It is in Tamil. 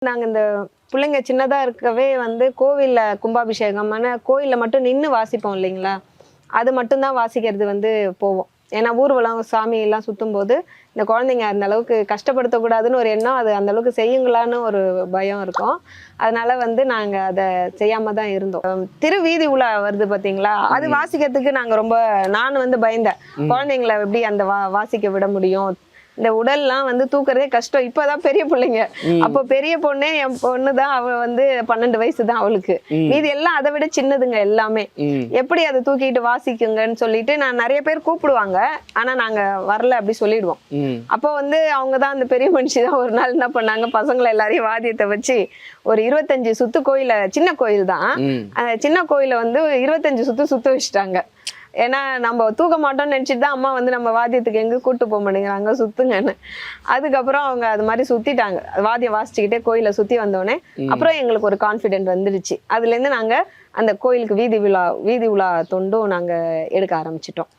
நாங்க இந்த பிள்ளைங்க சின்னதா இருக்கவே வந்து கோவில்ல கும்பாபிஷேகமான கோயில்ல மட்டும் நின்று வாசிப்போம் இல்லைங்களா? அது மட்டும்தான் வாசிக்கிறது வந்து போவோம். ஏன்னா ஊர்வலம் சாமி எல்லாம் சுத்தும் போது இந்த குழந்தைங்க அந்த அளவுக்கு கஷ்டப்படுத்தக்கூடாதுன்னு ஒரு எண்ணம், அது அந்த அளவுக்கு செய்யுங்களான்னு ஒரு பயம் இருக்கும். அதனால வந்து நாங்க அதை செய்யாம தான் இருந்தோம். திருவீதி உலா வருது பாத்தீங்களா, அது வாசிக்கிறதுக்கு நாங்க ரொம்ப நான் வந்து பயந்தேன். குழந்தைங்களை எப்படி அந்த வாசிக்க விட முடியும்? இந்த உடல்லாம் வந்து தூக்குறதே கஷ்டம். இப்பதான் பெரிய பிள்ளைங்க. அப்போ பெரிய பொண்ணே என் பொண்ணு தான். அவ வந்து 12 வயசு தான் அவளுக்கு. மீதி எல்லாம் அதை விட சின்னதுங்க எல்லாமே. எப்படி அதை தூக்கிட்டு வாசிக்குங்கன்னு சொல்லிட்டு நான் நிறைய பேர் கூப்பிடுவாங்க. ஆனா நாங்க வரல அப்படி சொல்லிடுவோம். அப்போ வந்து அவங்க தான் அந்த பெரிய மனுஷி தான் ஒரு நாள் என்ன பண்ணாங்க, பசங்களை எல்லாரையும் வாத்தியத்தை வச்சு ஒரு 25 சுத்து கோயில, சின்ன கோயில் தான், சின்ன கோயில வந்து 25 சுத்து வச்சுட்டாங்க. ஏன்னா நம்ம தூக்க மாட்டோம்னு நினைச்சிட்டு தான் அம்மா வந்து நம்ம வாத்தியத்துக்கு எங்க கூட்டு போக மாட்டேங்கிறாங்க, சுத்துங்கன்னு. அதுக்கப்புறம் அவங்க அது மாதிரி சுத்திட்டாங்க. வாத்தியம் வாசிச்சுக்கிட்டே கோயிலை சுத்தி வந்தோடனே அப்புறம் எங்களுக்கு ஒரு கான்ஃபிடென்ட் வந்துடுச்சு. அதுல இருந்து நாங்க அந்த கோயிலுக்கு வீதி உலா தொண்டும் நாங்க எடுக்க ஆரம்பிச்சிட்டோம்.